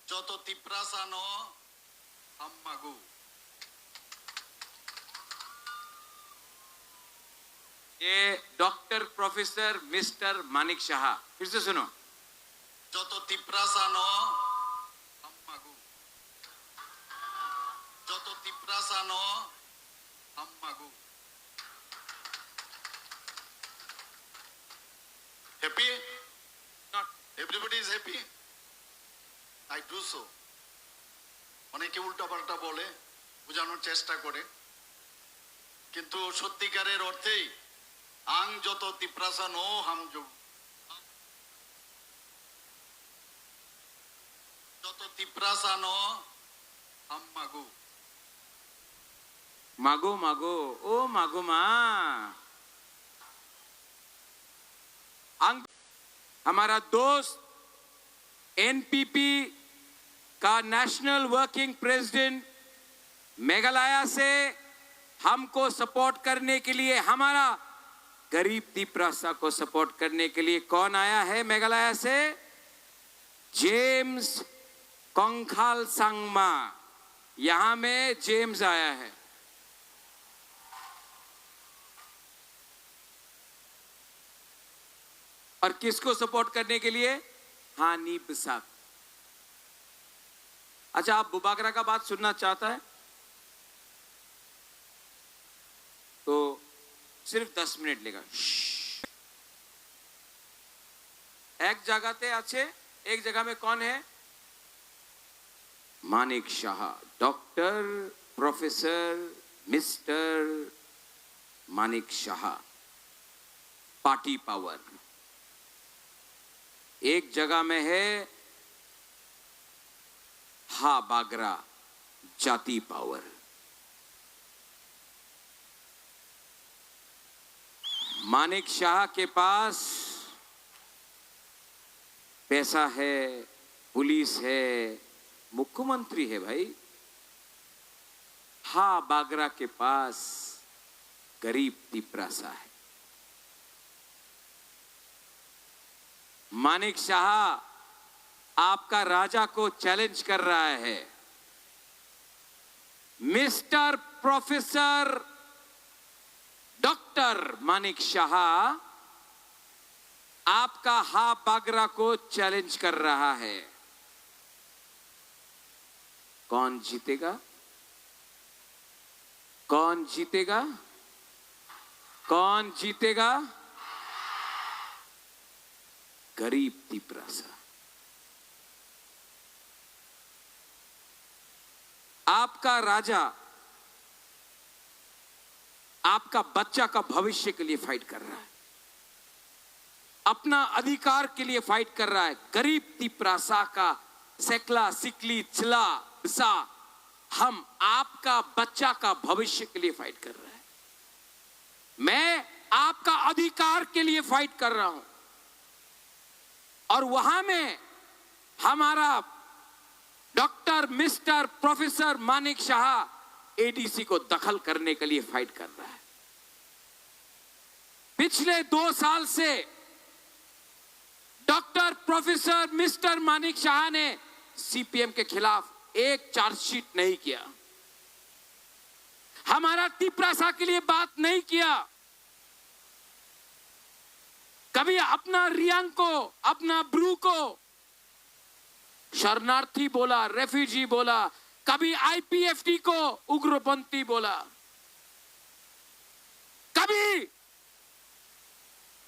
যত তিপ্রাসানো হাম্মাগু। ये doctor professor mister Manik Shah, फिर से सुनो। যত তিপ্রাসানো হাম্মাগু, যত তিপ্রাসানো হাম্মাগু। Happy? Not Everybody is happy? I do so. অনেকে উল্টাপাল্টা বলে, বোঝানোর চেষ্টা করে, কিন্তু সত্যিকারের অর্থেই আং যত তিপ্রাসানো হামজু, যত তিপ্রাসানো হাম্মাগু। मागो मागो ओ मागो मा। हमारा दोस्त एनपीपी का नेशनल वर्किंग प्रेसिडेंट मेघालय से हमको सपोर्ट करने के लिए, हमारा गरीब तिप्रासा को सपोर्ट करने के लिए कौन आया है मेघालय से? जेम्स कोंखाल संगमा। यहां में जेम्स आया है। और किसको सपोर्ट करने के लिए? हानी बिसाक। अच्छा, आप बुबागरा का बात सुनना चाहता है तो सिर्फ 10 मिनट लेगा। एक जगह ते अच्छे, एक जगह में कौन है? Manik Shah, doctor professor mister Manik Shah, party power. एक जगह में है हा बागरा, जाति पावर। मानिक शाह के पास पैसा है, पुलिस है, मुख्यमंत्री है भाई। हा बागरा के पास गरीब तिप्रासा है। मानिक शाह आपका राजा को चैलेंज कर रहा है। Mister professor doctor Manik Shah आपका हा बागरा को चैलेंज कर रहा है। कौन जीतेगा? कौन जीतेगा? कौन जीतेगा? गरीब तिप्रासा। आपका राजा आपका बच्चा का भविष्य के लिए फाइट कर रहा है, अपना अधिकार के लिए फाइट कर रहा है। गरीब तिप्रासा का सेकला सिकली चिला बिसा, हम आपका बच्चा का भविष्य के लिए फाइट कर रहे हैं। मैं आपका अधिकार के लिए फाइट कर रहा हूं और वहां में हमारा doctor mister professor Manik Shah ADC को दखल करने के लिए फाइट कर रहा है। पिछले 2 साल से doctor professor mister Manik Shah ने सीपीएम के खिलाफ एक चार्जशीट नहीं किया, हमारा तिप्रासा के लिए बात नहीं किया। कभी अपना रियांग को, अपना ब्रू को शरणार्थी बोला, रेफ्यूजी बोला, कभी आईपीएफटी को उग्रपंथी बोला, कभी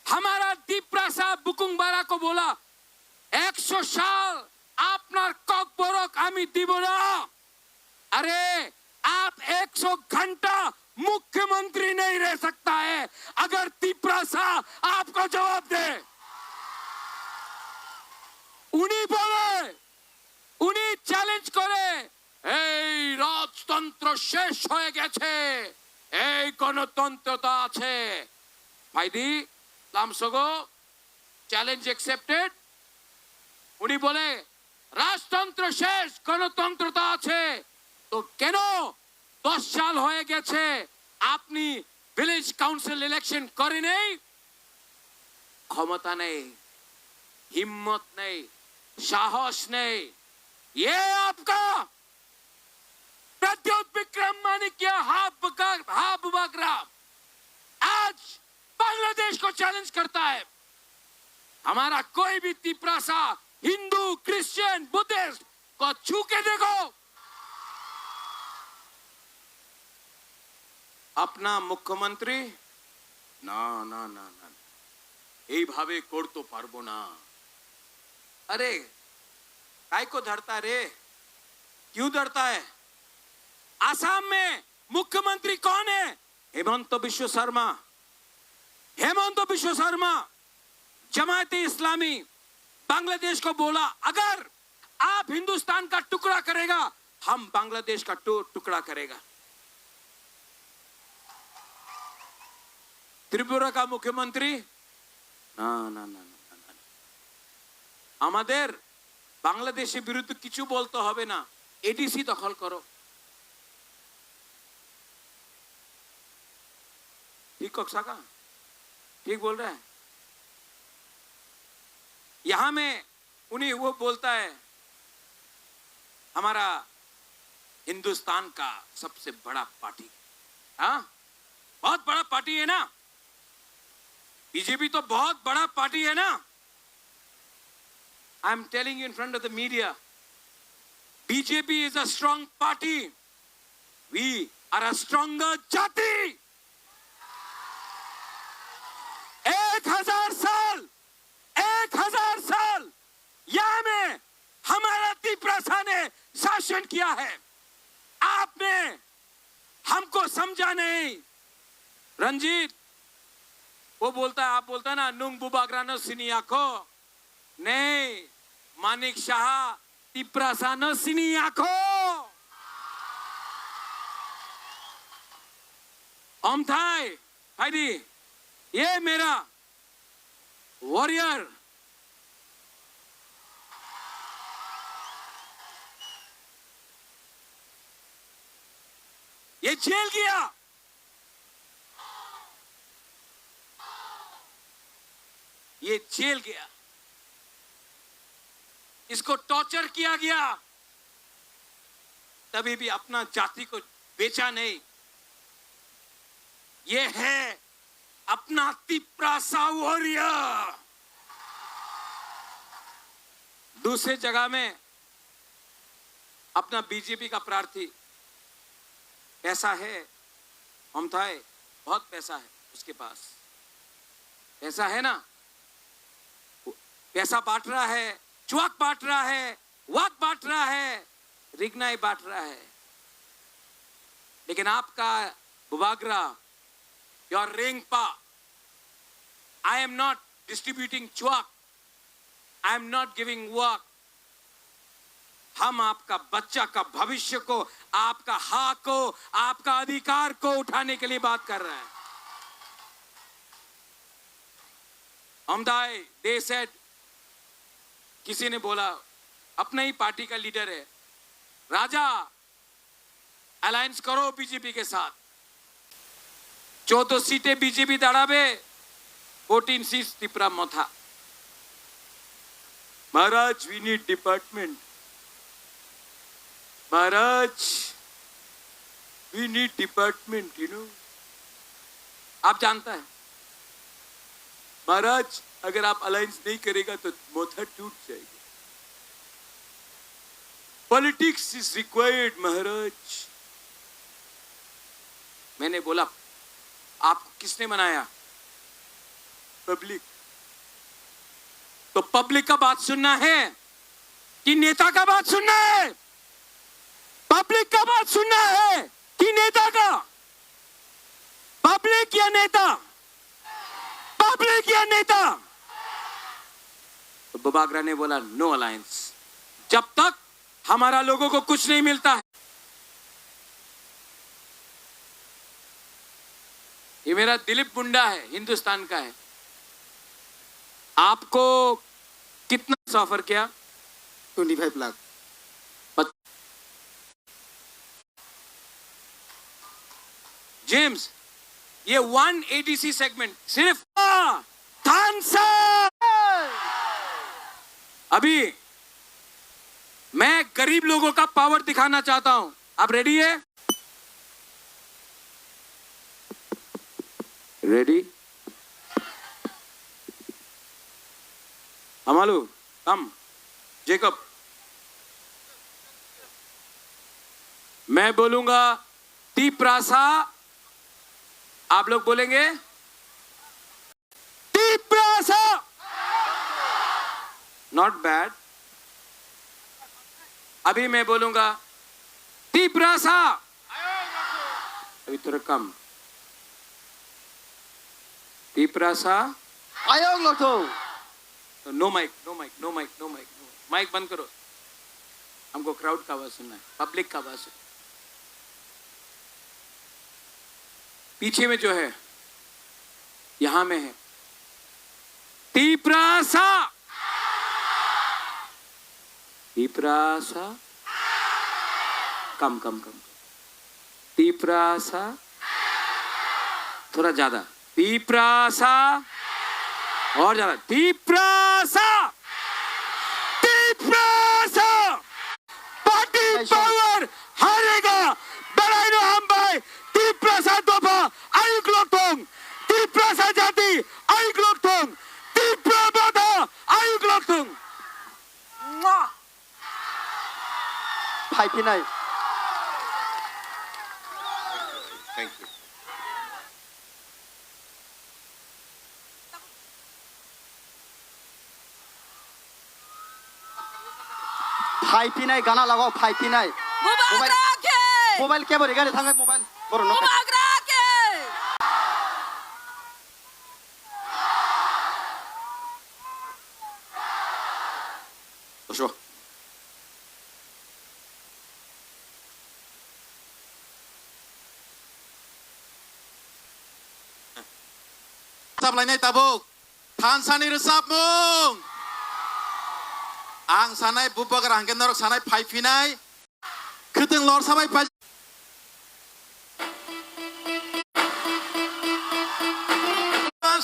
हमारा तिप्रासा बुकुंगबारा को बोला 100 साल आपनार কক বরক আমি দিব না। अरे आप 100 घंटा मुख्यमंत्री नहीं रह सकता है अगर तिप्रासा आपको जवाब दे। उन्हीं बोले, उन्हीं চ্যালেঞ্জ করে এই রাজতন্ত্র শেষ হয়ে গেছে, এই গণতন্ত্রতা আছে। ভাইদি লামসগো চ্যালেঞ্জ অ্যাকসেপ্টেড। উনি বলে রাজতন্ত্র শেষ, গণতন্ত্রতা আছে। তো কেন 10 সাল হয়ে গেছে আপনি ভিলেজ কাউন্সিল ইলেকশন করেন নাই? ক্ষমতা নেই, হিম্মত নেই, সাহস নেই। ये आपका प्रद्योत विक्रम माणिक्य हाबुबागरा आज बांग्लादेश को चैलेंज करता है। हमारा कोई भी तिपरासा हिंदू, क्रिश्चियन, बुद्धिस्ट को छू के देखो। अपना मुख्यमंत्री ना ना ना ना এইভাবে করতে পারবো না। अरे काय को धरता रे, क्यों धरता है? आसाम में मुख्यमंत्री कौन है? हेमंत बिश्व शर्मा। हेमंत बिश्व शर्मा जमाते इस्लामी बांग्लादेश को बोला अगर आप हिंदुस्तान का टुकड़ा करेगा हम बांग्लादेश का टुकड़ा करेगा। त्रिपुरा का मुख्यमंत्री ना ना ना ना ना আমাদের বাংলাদেশের বিরুদ্ধে কিছু বলতে হবে না, এডিসি দখল করো। ठीक कक्षा का ठीक बोल रहा है। यहां में उन्हें वो बोलता है हमारा हिंदुस्तान का सबसे बड़ा पार्टी, हाँ बहुत बड़ा पार्टी है ना, बीजेपी तो बहुत बड़ा पार्टी है ना। I am telling you in front of the media, BJP is a strong party, we are a stronger जाति। 1000 साल 1000 साल यहां में हमारा तिपरासा ने शासन किया है, आपने हमको समझा नहीं। रंजीत वो बोलता है, आप बोलता है ना नुंग बुबाग्रानो सिनियाको, नहीं मानिक शाह तिपरासानो सिनियाको। ओमथाई हाइडी ये मेरा वॉरियर ये जेल गया, ये जेल गया, इसको टॉर्चर किया गया, तभी भी अपना जाति को बेचा नहीं। ये है अपना तिपरासा वॉरियर। दूसरे जगह में अपना बीजेपी का प्रार्थी, पैसा है ओमथाई, बहुत पैसा है उसके पास, पैसा है ना, पैसा बांट रहा है, चुआक बांट रहा है, वाक बांट रहा है, रिगनाई बांट रहा है। लेकिन आपका बुबागरा, योर रेंगपा, आई एम नॉट डिस्ट्रीब्यूटिंग चुआक, I am not giving work. हम आपका बच्चा का भविष्य को, आपका हक को, आपका अधिकार को उठाने के लिए बात कर रहे हैं। अमदाई दे सेड, किसी ने बोला, अपने ही पार्टी का लीडर है, राजा अलायंस करो बीजेपी के साथ, 14 सीटें बीजेपी दाड़ाबे, 14 सीट्स त्रिपुरा मथा। महाराज वी नीड डिपार्टमेंट, महाराज we need department, you know. आप जानता है महाराज अगर आप अलायंस नहीं करेगा तो मोथा टूट जाएगा। पॉलिटिक्स इज रिक्वायर्ड महाराज। मैंने बोला आपको किसने बनाया? पब्लिक। तो पब्लिक का बात सुनना है कि नेता का बात सुनना है? पब्लिक का बात सुनना है कि नेता का? पब्लिक या नेता? पब्लिक या नेता? तो बुबागरा ने बोला नो अलायंस, जब तक हमारा लोगों को कुछ नहीं मिलता है। ये मेरा दिलीप मुंडा है, हिंदुस्तान का है। आपको कितना ऑफर किया? 25 लाख। जेम्स, ये 1 ADC सेगमेंट सिर्फ अभी मैं गरीब लोगों का पावर दिखाना चाहता हूं। आप रेडी है? रेडी? अमालू कम, जेकब। मैं बोलूंगा तीप्रासा, आप लोग बोलेंगे तीप्रासा। Not bad. अभी मैं बोलूंगा तीप्रासा, अभी थोड़ा कम। Tiprasa. Ayong Lotto. No mic, no mic, no mic, no mic, mic बंद करो। हमको क्राउड का आवाज सुनना है, पब्लिक का आवाज सुनना है। पीछे में जो है, यहां में है तीप्रासा। तीप्रासा, कम कम कम। तीप्रासा, थोड़ा ज्यादा। तीप्रासा, और ज्यादा। तीप्रासा, तीप्रासा। पार्टी पावर हारेगा। बराइनो हम भाई तीप्रासा दोपा आयुक लोकतोंग। तीप्रासा जाति आयुक लोकतोंग। तीप्रा बाधा आयुक लोकतोंग। Phaiphinai. Thank you. Phaiphinai gana lagaw Phaiphinai. Mobile rake. Mobile ke bari gari thangai mobile. Boro no. Mobile rake. Bonjour. Sab lainai tabuk. Than sani resap mung. Ang sanai bubagar angken norok sanai Phaiphinai. Keteng lor samai pal.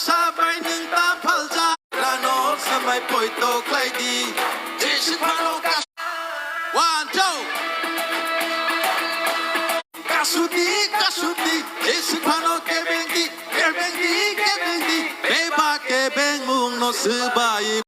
Sabai nung ta phalja. Ranor samai poito klaidi. Jesu phalo kas. 1, 2. Kasuti, kasuti. Jesu phalo kebendi, kebendi, kebendi. Beba kebeng mung no sebai.